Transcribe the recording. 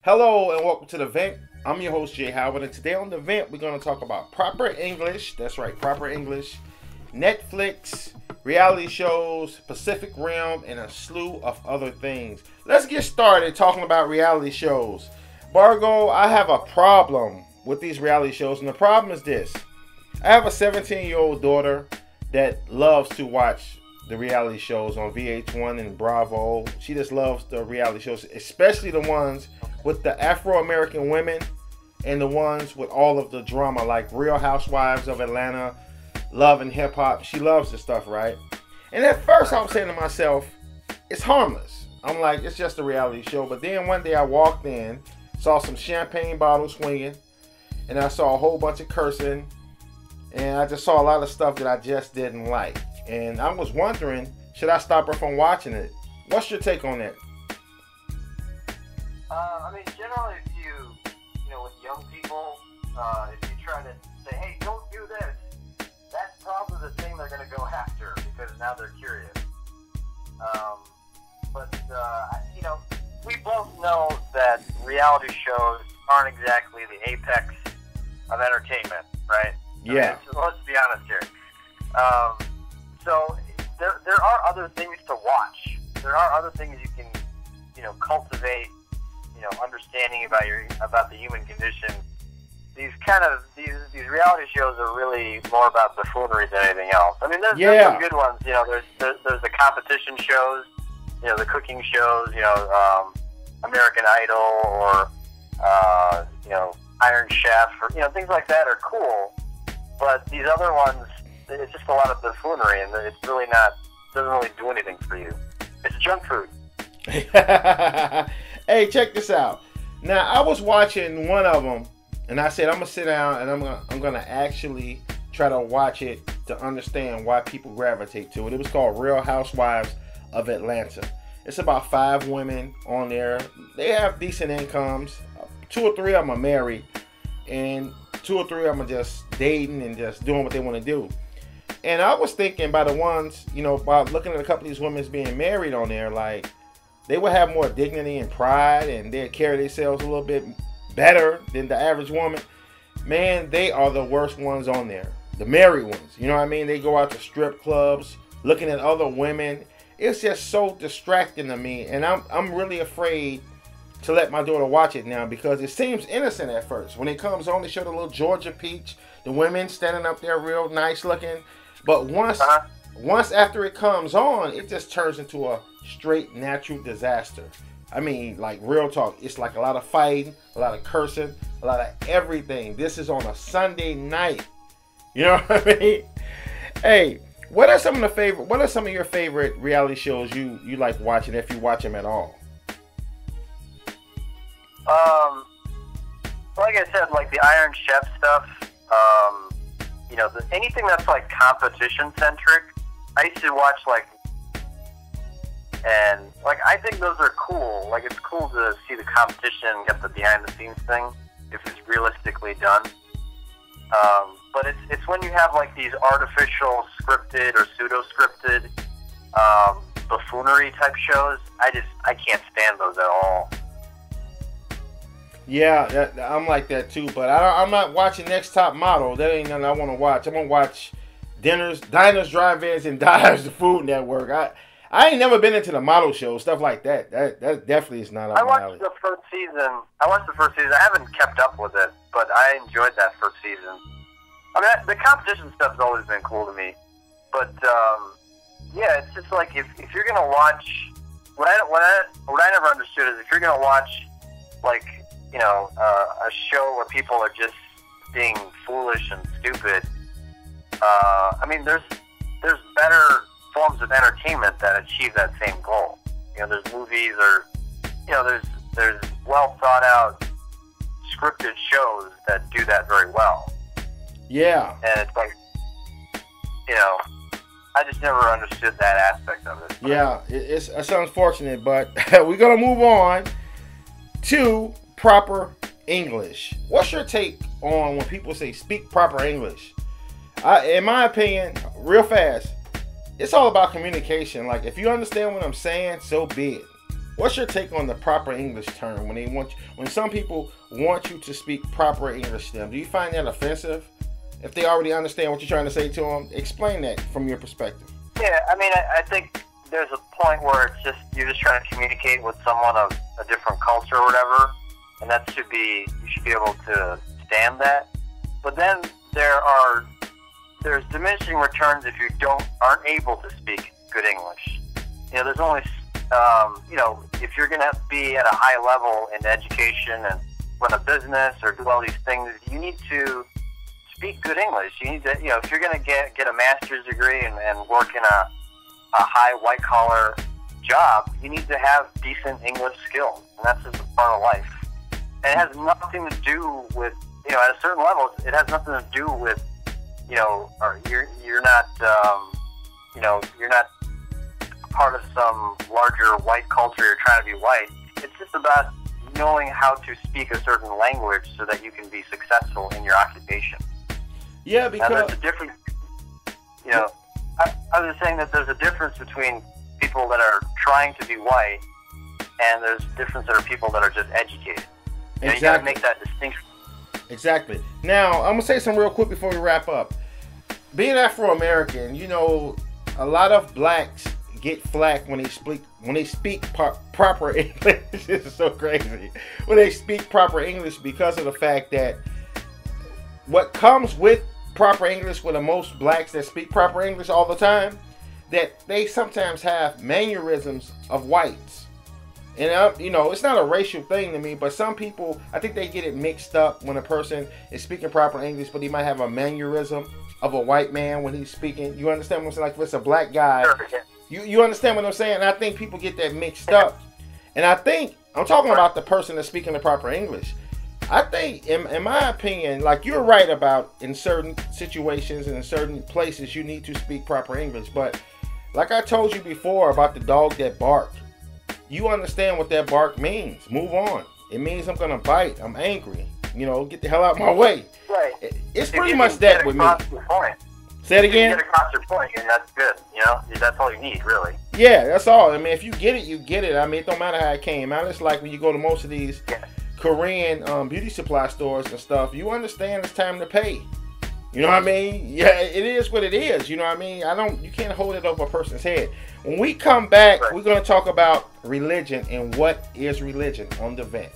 Hello and welcome to the vent. I'm your host Jay Howard, and today on the vent we're going to talk about proper English. That's right, proper English, Netflix, reality shows, Pacific Rim, and a slew of other things. Let's get started talking about reality shows. Bargo, I have a problem with these reality shows, and the problem is this. I have a 17-year-old daughter that loves to watch the reality shows on VH1 and Bravo. She just loves the reality shows, especially the ones with the Afro-American women and the ones with all of the drama, like Real Housewives of Atlanta, Love and Hip Hop. She loves this stuff, right? And at first I was saying to myself, it's harmless. I'm like, it's just a reality show. But then one day I walked in, saw some champagne bottles swinging, and I saw a whole bunch of cursing, and I just saw a lot of stuff that I just didn't like. And I was wondering, should I stop her from watching it? What's your take on that? Generally, if with young people, if you try to say, hey, don't do this, that's probably the thing they're going to go after because now they're curious. We both know that reality shows aren't exactly the apex of entertainment, right? Yeah. Let's be honest here. So there are other things to watch. There are other things you can, cultivate, understanding about the human condition. These reality shows are really more about buffoonery than anything else. I mean, there's some good ones. There's the competition shows, the cooking shows, American Idol or Iron Chef, or things like that are cool. But these other ones, it's just a lot of buffoonery, and it's really doesn't really do anything for you. It's junk food. Hey, check this out. Now, I was watching one of them, and I said I'm gonna sit down and I'm gonna actually try to watch it to understand why people gravitate to it. It was called Real Housewives of Atlanta. It's about 5 women on there. They have decent incomes. 2 or 3 of them are married, and 2 or 3 of them are just dating and just doing what they want to do. And I was thinking by the ones, by looking at a couple of these women being married on there, like, they would have more dignity and pride, and they'd carry themselves a little bit better than the average woman. Man, they are the worst ones on there. The married ones. You know what I mean? They go out to strip clubs, looking at other women. It's just so distracting to me, and I'm really afraid to let my daughter watch it now because it seems innocent at first. When it comes on, they show the little Georgia peach, the women standing up there real nice looking. But once after it comes on, it just turns into a straight natural disaster. I mean, like, real talk. It's like a lot of fighting, a lot of cursing, a lot of everything. This is on a Sunday night. You know what I mean? Hey, what are some of your favorite reality shows you like watching, if you watch them at all? Like I said, like the Iron Chef stuff, anything that's like competition centric, I used to watch and I think those are cool. Like, it's cool to see the competition, get the behind the scenes thing, if it's realistically done. But it's when you have like these artificial scripted or pseudo scripted buffoonery type shows. I can't stand those at all. Yeah, I'm like that too, but I'm not watching Next Top Model. That ain't nothing I want to watch. I'm going to watch Diners, Drive-Ins, and Dives, the Food Network. I ain't never been into the model show, stuff like that. That definitely is not up my alley. I watched the first season. I haven't kept up with it, but I enjoyed that first season. I mean, the competition stuff's always been cool to me. But, it's just like, if you're going to watch, what I never understood is if you're going to watch, like, a show where people are just being foolish and stupid. There's better forms of entertainment that achieve that same goal. There's movies or, there's well thought out scripted shows that do that very well. Yeah. And it's like, I just never understood that aspect of it. Yeah, it's unfortunate, but we're going to move on to proper English. What's your take on when people say speak proper English? In my opinion, real fast, it's all about communication. Like, if you understand what I'm saying, so be it. What's your take on the proper English term when some people want you to speak proper English to them? Do you find that offensive? If they already understand what you're trying to say to them, explain that from your perspective. Yeah, I mean, I think there's a point where it's just you're just trying to communicate with someone of a different culture or whatever, and you should be able to stand that. But then there's diminishing returns if you aren't able to speak good English. You know, there's only if you're going to be at a high level in education and run a business or do all these things, you need to speak good English. You need to, if you're going to get a master's degree and work in a high white-collar job, you need to have decent English skills, and that's just a part of life. And it has nothing to do with, at a certain level, it has nothing to do with, or you're not part of some larger white culture, you're trying to be white. It's just about knowing how to speak a certain language so that you can be successful in your occupation. Yeah, because now, there's a difference. I was just saying that there's a difference between people that are trying to be white and there's a difference that are people that are just educated. Exactly. You got to make that distinction. Exactly. Now, I'm gonna say something real quick before we wrap up. Being Afro-American, a lot of blacks get flack when they speak proper English. This is so crazy. When they speak proper English, because of the fact that what comes with proper English with the most blacks that speak proper English all the time, that they sometimes have mannerisms of whites. And it's not a racial thing to me, but some people, I think they get it mixed up when a person is speaking proper English, but he might have a mannerism of a white man when he's speaking. You understand what I'm saying? Like if it's a black guy, you understand what I'm saying? And I think people get that mixed up. And I think, I'm talking about the person that's speaking the proper English. I think, in my opinion, like you're right about in certain situations and in certain places you need to speak proper English. But like I told you before about the dog that barked, you understand what that bark means. Move on. It means I'm going to bite. I'm angry. Get the hell out of my way. Right. It's pretty much that with me. Say it again? You get across your point, and that's good. That's all you need, really. Yeah, that's all. I mean, if you get it, you get it. I mean, it don't matter how it came out. It's like when you go to most of these Korean beauty supply stores and stuff, you understand it's time to pay. You know what I mean? Yeah, it is what it is. You know what I mean? You can't hold it over a person's head. When we come back, we're going to talk about religion and what is religion on the vet.